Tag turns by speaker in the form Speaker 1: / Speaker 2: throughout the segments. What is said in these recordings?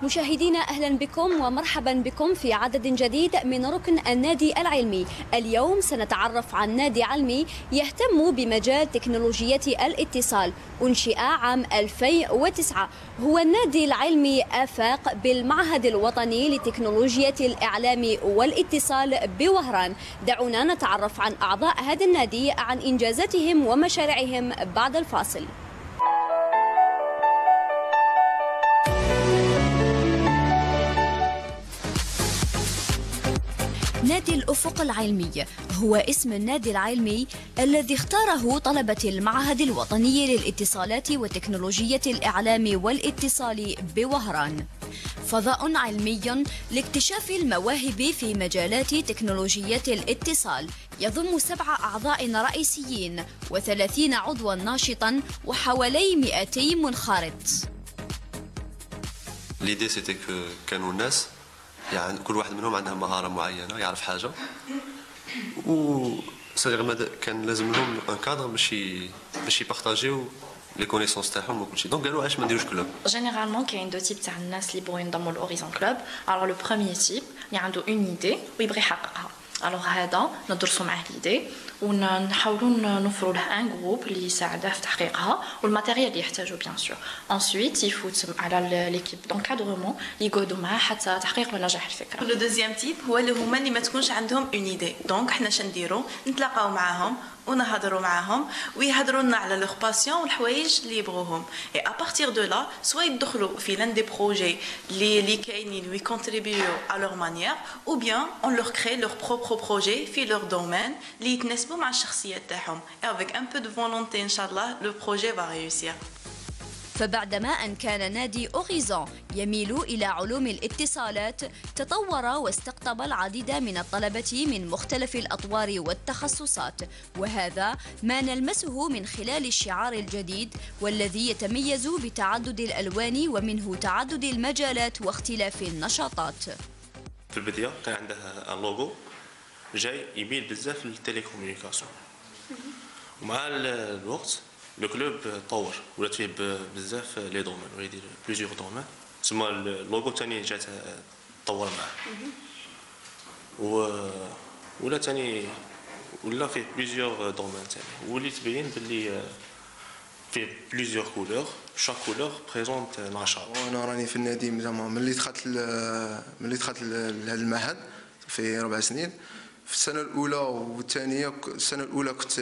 Speaker 1: مشاهدينا أهلا بكم ومرحبا بكم في عدد جديد من ركن النادي العلمي. اليوم سنتعرف عن نادي علمي يهتم بمجال تكنولوجية الاتصال. أنشئ عام 2009. هو النادي العلمي آفاق بالمعهد الوطني لتكنولوجيا الإعلام والاتصال بوهران. دعونا نتعرف عن أعضاء هذا النادي عن إنجازاتهم ومشاريعهم بعد الفاصل. نادي الأفق العلمي هو اسم النادي العلمي الذي اختاره طلبة المعهد الوطني للاتصالات وتكنولوجية الإعلام والاتصال بوهران. فضاء علمي لاكتشاف المواهب في مجالات تكنولوجية الاتصال، يضم 7 أعضاء رئيسيين و30 عضوا ناشطا وحوالي 200 منخرط.
Speaker 2: ليدي سيتي كانوا الناس يعني كل واحد منهم عندها مهارة معينة، يعرف حاجة و كان لازم لهم ان كادر باش يبارطاجيو لي كونيسونس تاعهم وكلشي. دونك قالوا علاش ما نديروش كلوب.
Speaker 3: جينيرالمون كاين دو تيب تاع الناس اللي بغوا ينضموا لأوريزون كلوب. الوغ لو بروميير تيب اللي عنده اون ايدي ويبغي يحققها، الوغ هذا ندرسوا معاه ليدي ونحاولوا نوفروا له ان جروب اللي يساعده في تحقيقها والماتيريال اللي يحتاجو بيان سور. انسويت يفوت على ليكيب دونكادرومون اللي يقعدوا معاه حتى تحقيق ونجاح الفكره.
Speaker 4: لو دوزيام تيب هو اللي هما اللي ما تكونش عندهم اون ايدي، دونك حنا شنديرو نتلاقاو معاهم ونهضروا معاهم ويهضروا لنا على لوغ باسيون والحوايج اللي يبغوهم. اي ا بارتير دو لا سوا يدخلوا في لان دي بروجي اللي كاينين وي كونتريبيو ا لوغ مانيير او بيان اون لوغ كري لوغ بروبر بروجي في لوغ دومين اللي يتناسبوا مع الشخصيات تاعهم. اي افيك ان بو دو فولونتي ان شاء الله لو بروجي فا ريوسير.
Speaker 1: فبعدما أن كان نادي أوريزون يميل إلى علوم الاتصالات، تطور واستقطب العديد من الطلبة من مختلف الأطوار والتخصصات، وهذا ما نلمسه من خلال الشعار الجديد والذي يتميز بتعدد الألوان ومنه تعدد المجالات واختلاف النشاطات.
Speaker 5: في البداية كان عندها اللوغو جاي يميل بزاف للتليكومونيكاسيون، ومع الوقت لو كلوب طور ولات فيه بزاف لي دومين ويدير بليزيور دومين، تسمى اللوغو تاني جات طور معاه ولا تاني ولا فيه بليزيور دومين تاني واللي تبين باللي فيه بليزيور كولور، شاك كولور بريزونت نشاط.
Speaker 6: وانا راني في النادي زعما ملي دخلت لهذا المعهد في 4 سنين. في السنه الاولى والثانيه، السنه الاولى كنت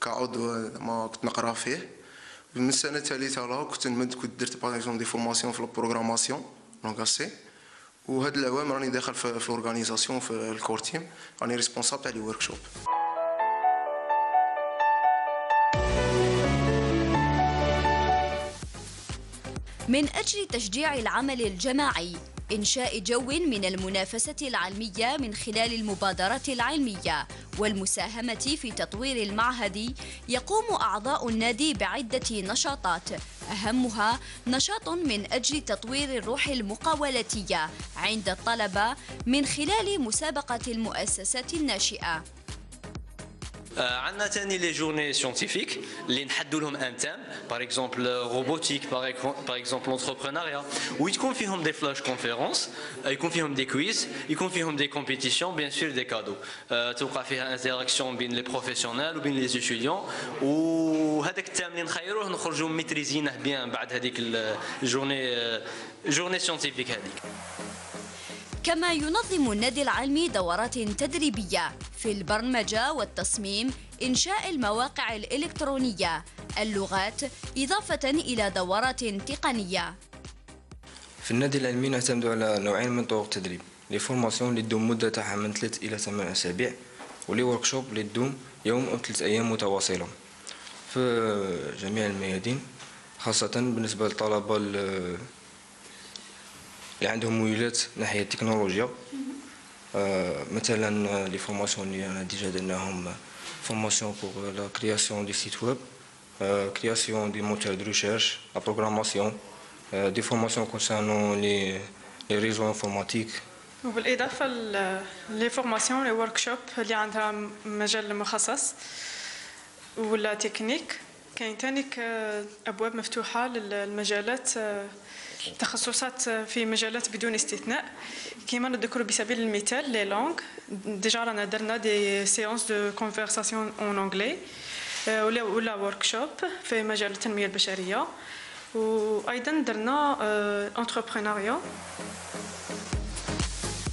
Speaker 6: كعضو ما كنت نقرا فيه. من السنه الثالثه لا كنت درت باغ دي فورماسيون في البروغراماسيون لونغاسي، وهاد العوام راني داخل في الاورغانيزاسيون في الكور تيم، راني ريسبونسابل تاع لي ورك شوب.
Speaker 1: من أجل تشجيع العمل الجماعي، إنشاء جو من المنافسة العلمية من خلال المبادرات العلمية والمساهمة في تطوير المعهد، يقوم أعضاء النادي بعدة نشاطات، أهمها نشاط من أجل تطوير الروح المقاولاتية عند الطلبة من خلال مسابقة المؤسسات الناشئة.
Speaker 7: عندنا ثاني لي جورني سيونتيفيك اللي نحدوا لهم ان تام، باغ اكزومبل روبوتيك، باغ اكزومبل لونتربرونيا، ويكون فيهم دي فلاش كونفيرونس، يكون فيهم دي كويز، يكون فيهم دي كومبيتيسيون، بيان سور دي كادو، توقع فيها انتراكسيون بين لي بروفيسيونيل وبين لي ستوديون، وهذاك التام اللي نخيروه نخرجوا ميتريزينه بيان بعد هذيك جورني سيونتيفيك هذيك.
Speaker 1: كما ينظم النادي العلمي دورات تدريبية في البرمجة والتصميم، إنشاء المواقع الإلكترونية، اللغات، إضافة إلى دورات تقنية.
Speaker 8: في النادي العلمي نعتمد على نوعين من طرق التدريب: لي فورماسيون اللي تدوم مدة تاعها من 3 إلى 8 أسابيع، ولي وركشوب اللي تدوم يوم أو 3 أيام متواصلة في جميع الميادين، خاصة بالنسبة للطلبة اللي عندهم ميولات ناحية التكنولوجيا. مثلا لي فورماسيون اللي انا ديجا درناهم: فورماسيون بور لا كرياسيون دي سيت ويب، كرياسيون دي موتور دو ريشيرش، لا بروغراماسيون، دي فورماسيون كونسيرنون لي ريزو انفورماتيك.
Speaker 9: وبالاضافه لي فورماسيون لي وركشوب اللي عندها مجال مخصص ولا تكنيك، كاين تاني ابواب مفتوحه للمجالات تخصصات في مجالات بدون استثناء كما نذكر بسبيل المثال لي لونغ ديجا رانا درنا دي سيونس دو كونفرساسيون اون انجلي ولا وركشوب في مجال التنميه البشريه وايضا درنا انتربرونيا.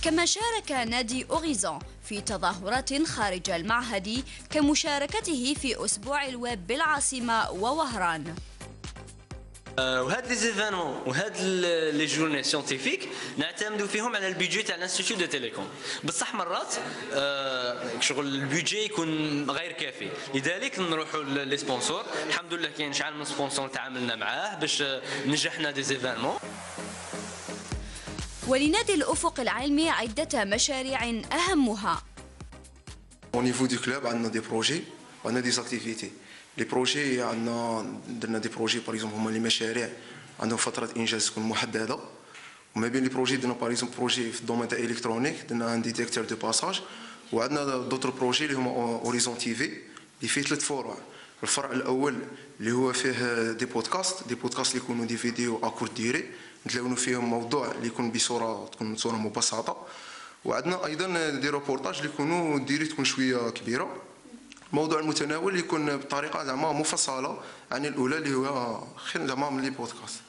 Speaker 1: كما شارك نادي أوريزون في تظاهرات خارج المعهد كمشاركته في أسبوع الويب بالعاصمة ووهران.
Speaker 7: وهاد لي زيفينمون وهاد لي جورني سيونتيفيك نعتمدوا فيهم على البيدجي تاع الانستيتيو دو تيليكوم، بصح مرات شغل البيدجي يكون غير كافي، لذلك نروحوا لي سبونسور. الحمد لله كاين شحال من سبونسور تعاملنا معاه باش نجحنا دي زيفينمون.
Speaker 1: ولنادي الأفق العلمي عدة مشاريع أهمها.
Speaker 6: Au niveau du club, on a des projets, on a des activités. Les projets, on a des projets, par exemple, هما les مشاريع عندهم فترة إنجاز تكون محددة. وما بين les projets, درنا par exemple projet في الدومين تاع الإلكترونيك، درنا un détecteur de passage. وعندنا d'autres projets اللي هما Horizon TV اللي فيه 3 فروع. الفرع الأول اللي هو فيه دي بودكاست اللي يكونوا دي فيديو أكور ديري نتلاونوا فيهم موضوع اللي يكون بصورة تكون صورة مبسطة. وعندنا ايضا دي روبورتاج اللي يكونوا ديري تكون شويه كبيره. الموضوع المتناول يكون بطريقه زعما مفصله عن الاولى اللي هو خير زعما من لي بودكاست.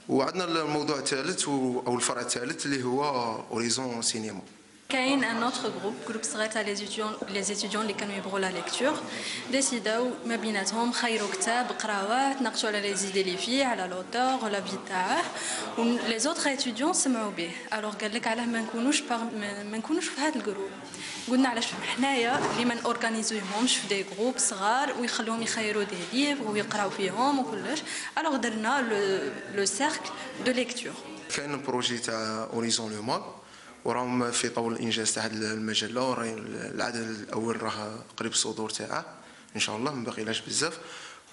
Speaker 6: وعندنا الموضوع الثالث او الفرع الثالث اللي هو اوريزون سينما.
Speaker 10: كاين ان اوتر جروب صغير تاع لي زيتيديون اللي كانوا يبغوا لا ليكتور ديسيداو ما بيناتهم خيروا كتاب قراوه تناقشوا على لي زيدي اللي فيه على لوتور ولا في تاعه ولي زوتر ايتيديون سمعوا به. الوغ قال لك علاه ما نكونوش في هذا الجروب. قلنا علاش حنايا اللي ما نورغانيزوهمش في دي جروب صغار ويخلوهم يخيروا دي ليفر ويقراو فيهم وكلش. الوغ درنا لو سيركل دو ليكتور.
Speaker 6: كاين بروجي تاع اوريزون لو مال وراهم في طور الانجاز تاع هذه المجله، وراهي العدد الاول راه قريب الصدور تاعه ان شاء الله، ما باقيلاش بزاف.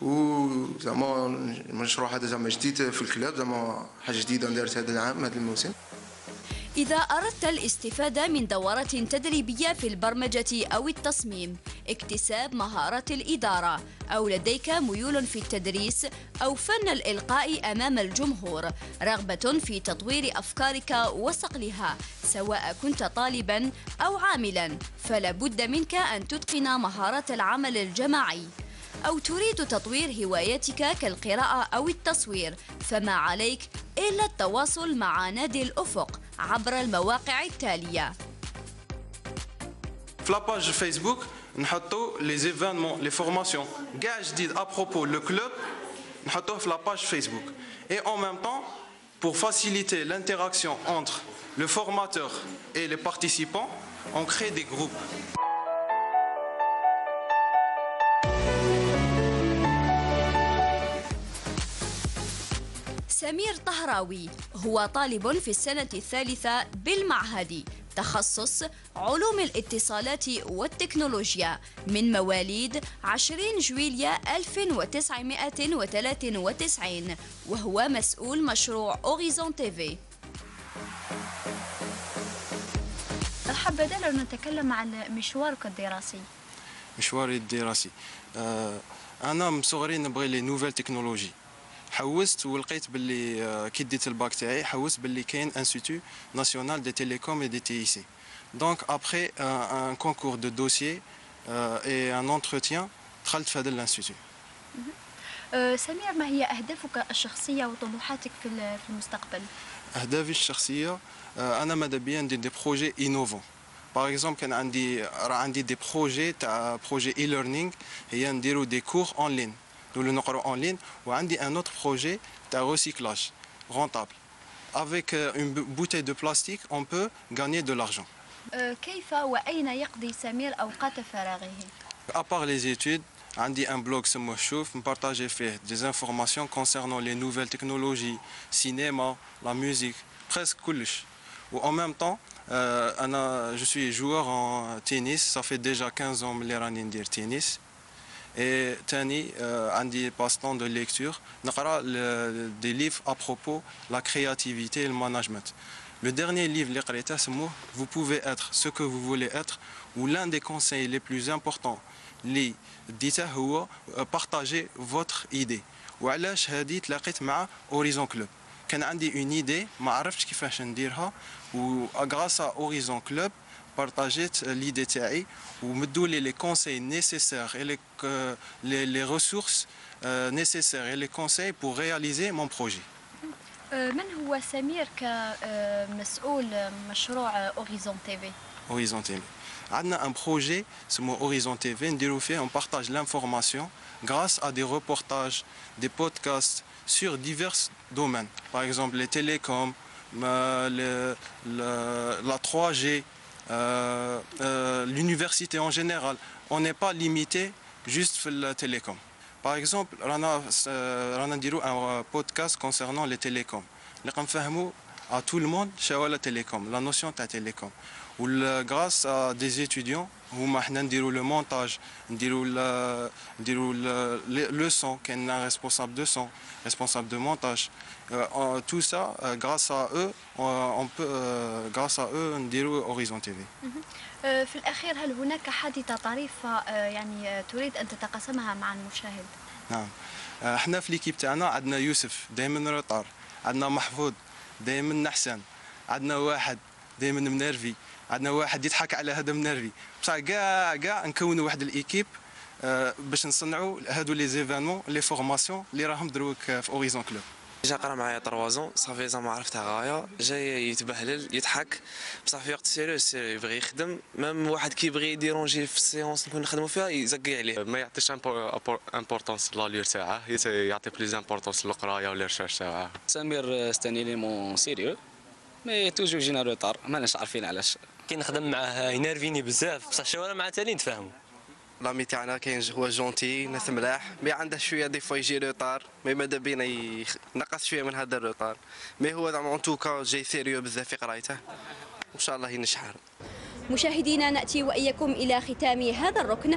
Speaker 6: وزعما المشروع هذا زعما جديد في الكلاب، زعما حاجه جديده دارت هذا العام هذا الموسم.
Speaker 1: إذا أردت الاستفادة من دورات تدريبية في البرمجة أو التصميم، اكتساب مهارات الإدارة، أو لديك ميول في التدريس أو فن الإلقاء أمام الجمهور، رغبة في تطوير أفكارك وصقلها، سواء كنت طالباً أو عاملاً، فلا بد منك أن تتقن مهارات العمل الجماعي. أو تريد تطوير هواياتك كالقراءة أو التصوير، فما عليك إلا التواصل مع نادي الأفق عبر المواقع التالية.
Speaker 11: في لاباج فيسبوك نحطوا لي زيفينمون لي فورماسيون كاع جديد ابروبو لو كلوب نحطوه في لاباج فيسبوك. Et en même temps, pour faciliter l'interaction entre le formateur et les participants, on crée des groupes.
Speaker 1: سمير طهراوي هو طالب في السنة الثالثة بالمعهد، تخصص علوم الاتصالات والتكنولوجيا، من مواليد 20 جويلية 1993، وهو مسؤول مشروع أوريزون تيفي.
Speaker 12: حبذا لو نتكلم عن مشوارك الدراسي.
Speaker 11: مشواري الدراسي أنا من صغري نبغي لي نوفيل تكنولوجي. حوست ولقيت باللي كي ديت الباك تاعي حوست باللي كاين انستيتو ناسيونال دي تيليكوم اي دي تي اي سي. دونك ابري ان كونكور دو دوسيي اي ان انتروتيان دخلت في هذا الانستيتو.
Speaker 12: سمير، ما هي اهدافك الشخصيه وطموحاتك في المستقبل؟
Speaker 11: اهدافي الشخصيه انا ماذا بيا ندير دي بروجي انوفون. باغ اكزومبل كان عندي دي بروجي تاع بروجي اي ليرنينغ، هي نديرو دي كور اون لين nous le نقرأ en ligne. وعندي un autre projet de recyclage rentable. Avec une bouteille de plastique, on peut gagner de l'argent.
Speaker 12: كيف وأين يقضي سمير أوقات فراغه؟
Speaker 11: À part les études, عندي un blog سموه شوف نبارطاجي فيه des informations concernant les nouvelles technologies, cinéma, la musique, presque كلش. و en même temps, je suis joueur en tennis, ça fait déjà 15 ans اللي راني ندير tennis. Et تاني عندي passe-temps de lecture نقرا des livres à propos la créativité et le management. Le dernier livre اللي قريته سموه Vous pouvez être ce que vous voulez être, où l'un des conseils les plus importants اللي ديته هو partager votre idée. وعلاش هذه تلاقيت مع Horizon Club. كان عندي اون ايدي ما عرفتش كيفاش نديرها، و غراس اوريزون كلوب بارطاجيت ليدي تاعي ومدوا لي كونساي نيسيسير اي لي ريسورس نيسيسير اي لي كونساي بور رياليزي مون بروجي.
Speaker 12: من هو سمير كمسؤول مشروع اوريزون تي في؟
Speaker 11: اوريزون تي في عندنا ان بروجي اسمه اوريزون تي في نديرو فيه اون بارطاج لانفورماسيون grâce à des reportages, des podcasts sur divers domaines. Par exemple, les télécoms, la 3G, l'université en général. On n'est pas limité juste sur le télécom. Par exemple, on a un podcast concernant les télécoms. On va à tout le monde la télécom, la notion de la télécom. Ou grâce à des étudiants, nous faisons le montage, le son, qui est un responsable de son, responsable de montage. Tout ça, grâce à eux, on peut, grâce à eux, نديروا Horizon TV.
Speaker 12: في الأخير هل هناك حادثة طريفة يعني تريد أن تتقاسمها مع المشاهد؟
Speaker 11: نعم، احنا في ليكيب تاعنا عندنا يوسف دائما روطار، عندنا محفوظ دائما نحسن، عندنا واحد دائما منرفي، عندنا واحد يضحك على هذا منرفي، بصح كاع نكونوا واحد الايكيب باش نصنعوا هادو لي زيفينمون لي فورماسيون اللي راهم دروك في اوريزون كلوب.
Speaker 13: جا قرا معايا 3 صافي زعما عرفتها غايه، جاي يتبهلل يضحك بصح في وقت سيريوس يبغي يخدم، ميم واحد كيبغي يديرونجي في السيونس نكون نخدموا فيها يزقي عليه.
Speaker 14: ما يعطيش امبورطونس لالور تاعه، يعطي بليز امبورطونس للقرايه والريشيرش تاعه.
Speaker 15: سمير ستاني مون سيريو مي توجور جينا روطار، ماناش عارفين علاش.
Speaker 7: كي نخدم معاه ينرفيني بزاف بصح شو انا مع تالي نتفاهموا.
Speaker 16: لامي تاعنا كاين هو جونتي ناس ملاح، مي عنده شويه دي فوا يجي روطار، مي ماذا بينا ينقص شويه من هذا الروطار، مي هو زعما اون توكا جاي سيريو بزاف في قرايته، ان شاء الله ينجح.
Speaker 1: مشاهدينا، نأتي وإياكم إلى ختام هذا الركن